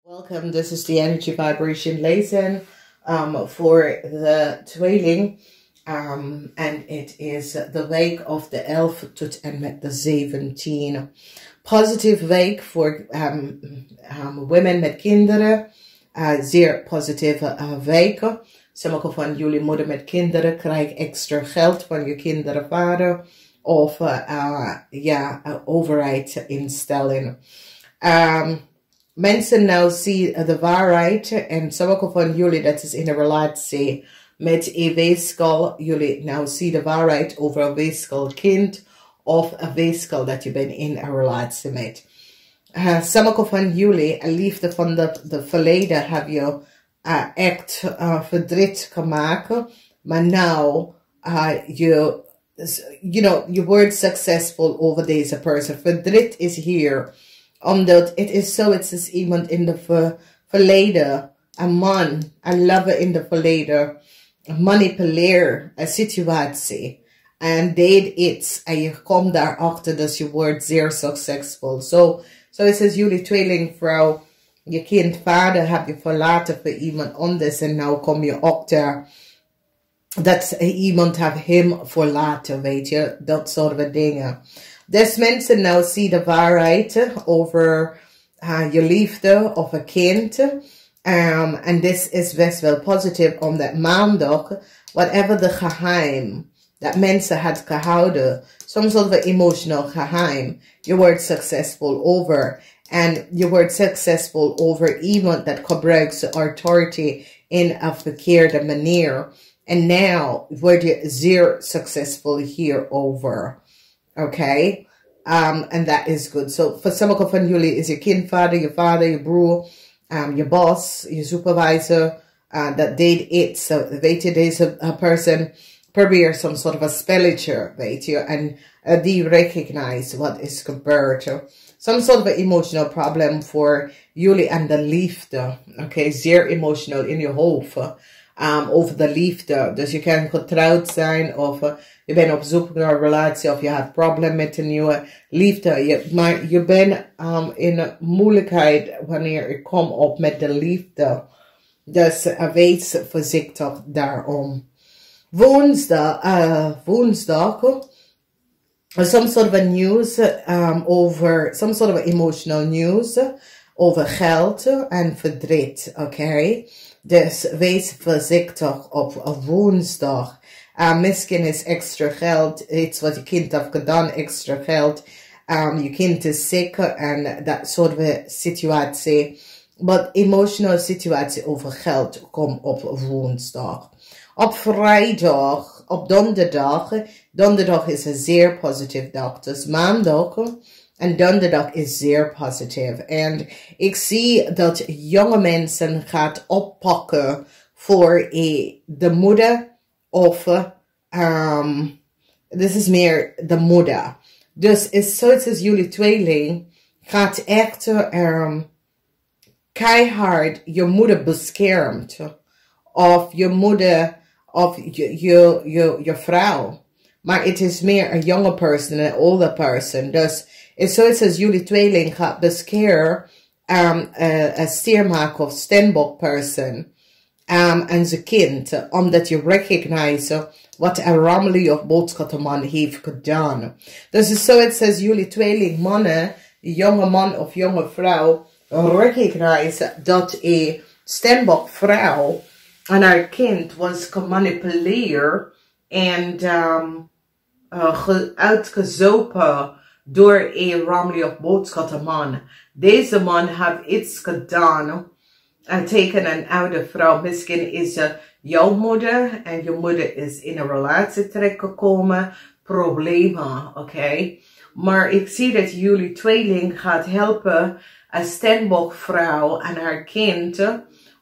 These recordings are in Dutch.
Welcome, this is the energy vibration Lezing for the tweeling. En it is de week of de 11 tot en met de 17. Positieve week voor women met kinderen. Zeer positieve weken. Sommige van jullie moeder met kinderen krijgen extra geld van je kinderenvader. Of overheidsinstelling. Mensen nou zien de waarheid en sommige van jullie dat is in een relatie met een weeskal. Jullie nou zien de waarheid over een weeskalkind of een weeskal dat je bent in een relatie met. Sommige van jullie, een liefde van de verleden, heb je echt verdriet gemaakt. Maar nou, je wordt succesvol over deze persoon. Verdriet is hier. Omdat het is zo, het is iemand in de verleden, een man, een lover in de verleden, manipuleer een situatie en deed iets en je komt daarachter, dus je wordt zeer succesvol. Zo is het jullie tweelingvrouw, je kindvader heb je verlaten voor iemand anders en nou kom je ook daar. Dat iemand heeft hem verlaten, weet je, dat soort dingen. Dus mensen nou zien de waarheid over je liefde of een kind. En dit is best wel positief, omdat maandag, whatever de geheim dat mensen had gehouden, soms soort van emotional geheim, je wordt succesvol over. En je wordt succesvol over iemand dat gebruikt zijn authority in een verkeerde manier. En nou word je zeer succesvol hierover. Okay, and that is good. So for sommige van jullie is je kindvader, je vader, je broer, je boss, je supervisor, that deed it. So weet je, deze person probeert some sort of a spelletje, weet je, en die recognize wat is gebeurd. Some sort of an emotional problem voor jullie en de liefde. Okay, zeer emotional in je hoofd. Over de liefde. Dus je kan getrouwd zijn of je bent op zoek naar een relatie of je hebt problemen met een nieuwe liefde. Maar je bent in een moeilijkheid wanneer je komt op met de liefde. Dus wees voorzichtig daarom. Woensdag some sort of a news over, some sort of emotional news over geld en verdriet, okay? Dus wees voorzichtig op woensdag. Misschien is extra geld, iets wat je kind heeft gedaan, extra geld. Je kind is ziek en dat soort situatie. Maar emotional situatie over geld komt op woensdag. Op vrijdag, op donderdag. Donderdag is een zeer positieve dag. Dus maandag en donderdag is zeer positief. En ik zie dat jonge mensen gaat oppakken voor de moeder of dit is meer de moeder. Dus zoiets als jullie tweeling gaat echt keihard je moeder beschermt. Of je moeder of je vrouw. Maar het is meer een jonge person, een older person. Dus het is zoiets als jullie tweeling gaat beschermen een steermaker of steenbok person en zijn kind. Omdat je recognize wat een rammelig of boodschappenman heeft gedaan. Dus het is zoiets als jullie tweeling mannen, jonge man of jonge vrouw, recognize dat een steenbok vrouw en haar kind was gemanipuleerd en uitgezopen door een rammelig of boodschappenman. Deze man heeft iets gedaan tegen een oude vrouw. Misschien is jouw moeder en je moeder is in een relatie terechtgekomen. Problemen, oké? Maar ik zie dat jullie tweeling gaat helpen een steenbok vrouw en haar kind.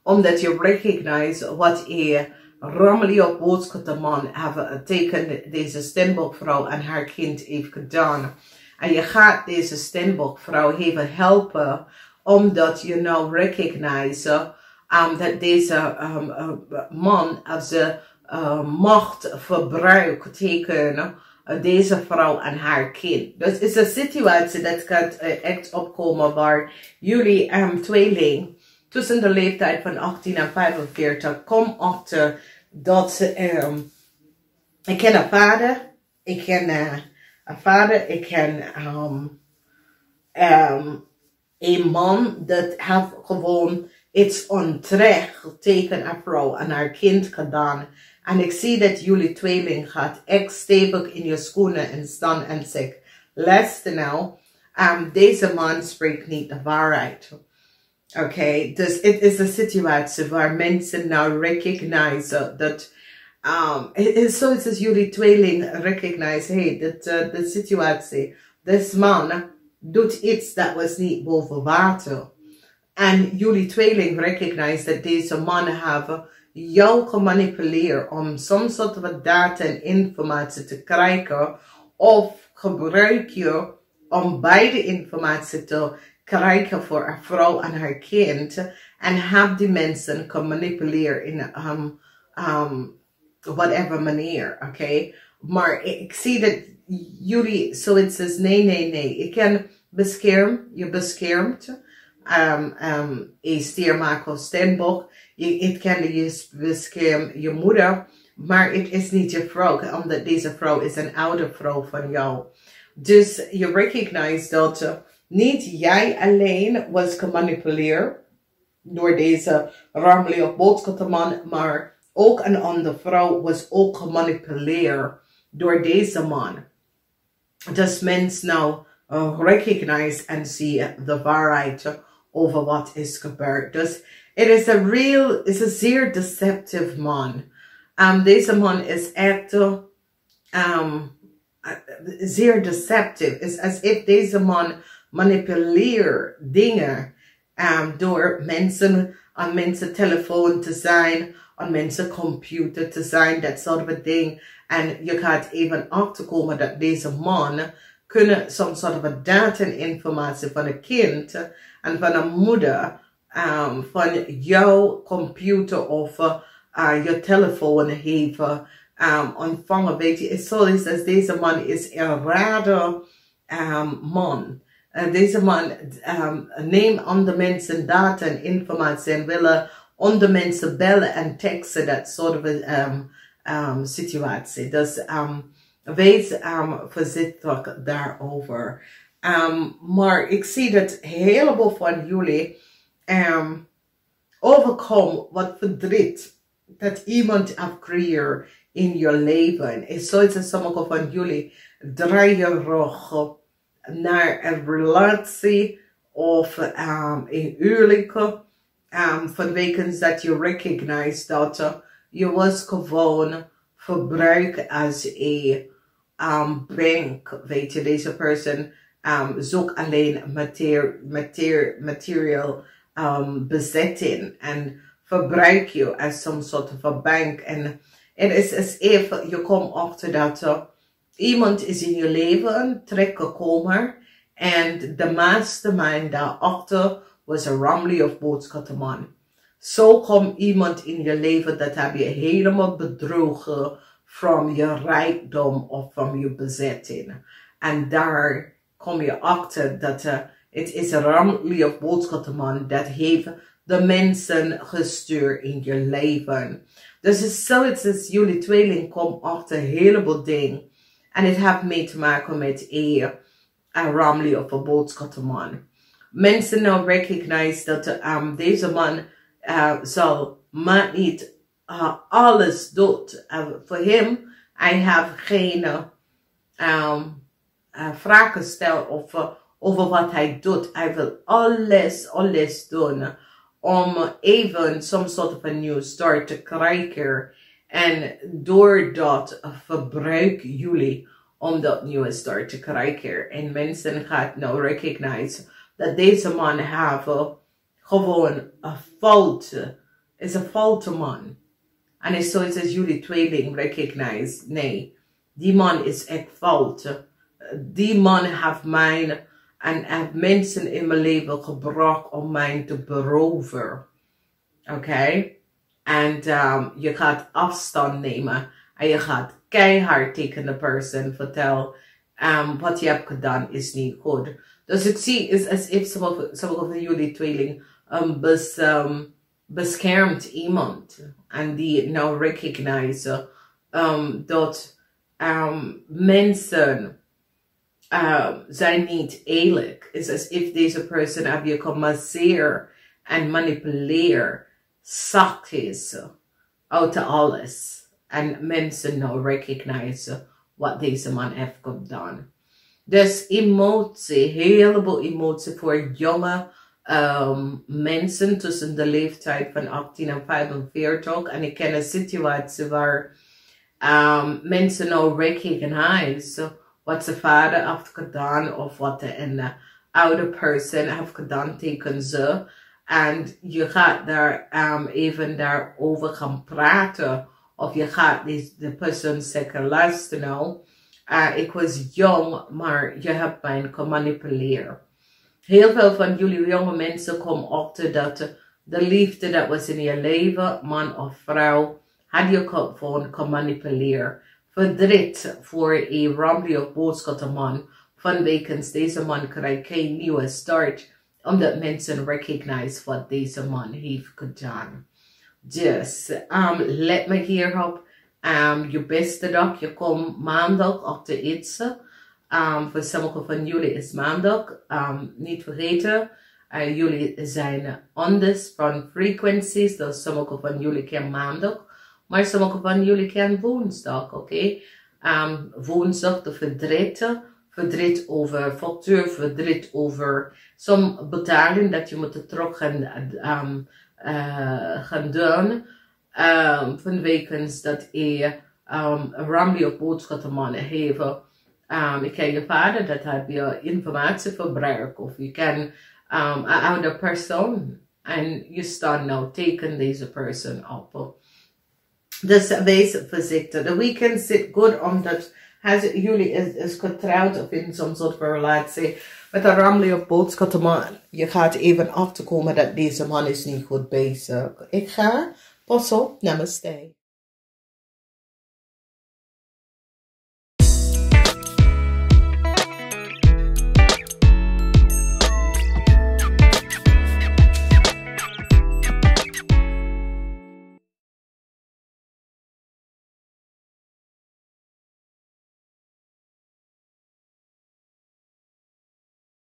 Omdat je recognize wat een rammelig of boodschappenman tegen deze steenbok vrouw en haar kind heeft gedaan. En je gaat deze steenbokvrouw even helpen, omdat je nou recognize dat deze man als macht verbruikt tegen deze vrouw en haar kind. Dus het is een situatie dat gaat echt opkomen waar jullie tweeling tussen de leeftijd van 18 en 45. Kom achter dat ik ken een vader. Ik ken een vader. Ik ken een man dat heeft gewoon iets onterecht tegen een vrouw en haar kind gedaan. En ik zie dat jullie tweeling gaat echt stevig in je schoenen en staan en zegt, luister nou, deze man spreekt niet de waarheid. Oké, dus het is een situatie waar mensen nou recognizen dat, het is zoiets als jullie tweeling recognize, hey, de situatie, deze man doet iets dat was niet boven water. En jullie tweeling recognize dat deze man hebben jou gemanipuleerd om some soort van data en informatie te krijgen, of gebruik je om beide informatie te krijgen voor een vrouw en haar kind, en heb die mensen gemanipuleren in whatever manier, oké? Maar ik zie dat jullie zoiets is, nee, ik kan beschermen, je beschermt, een stiermaker of steenbok, het kan je beschermen je moeder, maar het is niet je vrouw, omdat deze vrouw is een oude vrouw van jou. Dus je recognize dat niet jij alleen was gemanipuleerd door deze rammelie of boodschappenman, maar ook een andere vrouw was ook gemanipuleerd door deze man. Dus mensen nou recognize en zien de waarheid over wat is gebeurd. Dus het is een zeer deceptive man. Deze man is echt zeer deceptive. Het is alsof deze man manipuleert dingen door mensen aan mensen telefoon te zijn, aan mensen computer te zijn, dat soort van ding. En je gaat even achterkomen dat deze man kunnen soms soort van data en informatie van een kind en van een moeder van jouw computer of je telefoon heeft ontvangen. Weet je, het is zo dat deze man is een rare man. Deze man neemt andere mensen data en informatie en willen andere mensen bellen en teksten, dat soort van situatie. Dus wees voorzichtig daarover. Maar ik zie dat een heleboel van jullie overkomen wat verdriet dat iemand heeft gecreëerd in je leven. En zoals sommige van jullie draaien rug naar een relatie of een huwelijk, vanwege dat je recognize dat je was gewoon verbruikt als een bank. Weet je, deze persoon zoekt alleen materieel bezetting en verbruik je als some soort van bank. En het is als if je komt achter dat iemand is in je leven terechtgekomen en de mastermind daarachter was een rammelie of boodschappenman. Zo komt iemand in je leven dat heb je helemaal bedrogen van je rijkdom of van je bezetting. En daar kom je achter dat het is een rammelie of boodschappenman dat heeft de mensen gestuurd in je leven. Dus het is zoiets als jullie tweeling komen achter een heleboel dingen. En het heeft mee te maken met een rammelie of een boodschappenman. Mensen nou recognize dat deze man zal maar niet alles doet. Voor hem, hij heeft geen vragen stellen over wat hij doet. Hij wil alles doen om even some soort van nieuw start te krijgen. En door dat verbruiken jullie om dat nieuwe start te krijgen. En mensen gaan nou recognize dat deze man heeft gewoon een fout. Is een foute man. En het is zoiets als jullie tweeling recognize. Nee, die man is echt fout. Die man heeft mij en heeft mensen in mijn leven gebracht om mij te beroven. Oké? En je gaat afstand nemen. En je gaat keihard tegen de persoon vertellen. Wat je hebt gedaan is niet goed. Dus ik zie is alsof sommige van jullie tweeling beschermt iemand. En die nou recognize dat mensen zijn niet eerlijk. Het is alsof deze persoon heb je gemasseerd en manipuleerd. Zakjes uit alles. En mensen nou recognize wat deze man heeft gedaan. Dus emotie, heleboel emotie voor jonge mensen tussen de leeftijd van 18 en 45. En ik ken een situatie waar mensen nou recognize wat zijn vader heeft gedaan of wat een oude persoon heeft gedaan tegen ze. En je gaat daar even daarover gaan praten. Of je gaat de persoon zeggen, luister nou, ik was jong, maar je hebt mij gemanipuleerd. Heel veel van jullie jonge mensen komen achter dat de liefde dat was in je leven, man of vrouw, had je gewoon gemanipuleerd. Verdriet voor een ramlie of boodschappenman. Vanwege deze man krijgt geen nieuwe start. Omdat mensen recognize wat deze man heeft gedaan. Dus, let me hierop. Je beste dag, je komt maandag achter iets. Voor sommigen van jullie is maandag. Niet vergeten, jullie zijn anders van frequenties. Dus sommigen van jullie kennen maandag. Maar sommigen van jullie kennen woensdag, oké? Woensdag de verdriet over factuur, verdriet over some betaling dat je moet terug gaan doen. Vanwege dat je ramlie of boodschappenmannen heeft. Ik ken je vader, dat heb je informatie verbruikt. Of je kan een oude persoon. En je staat nou tegen deze persoon op. Dus wees voorzichtig. De weekend zit goed omdat jullie is getrouwd of in zo'n soort van relatie met een ramlie of boodschappenman. Je gaat even achterkomen dat deze man is niet goed bezig. Ik ga. Pas op. Namaste.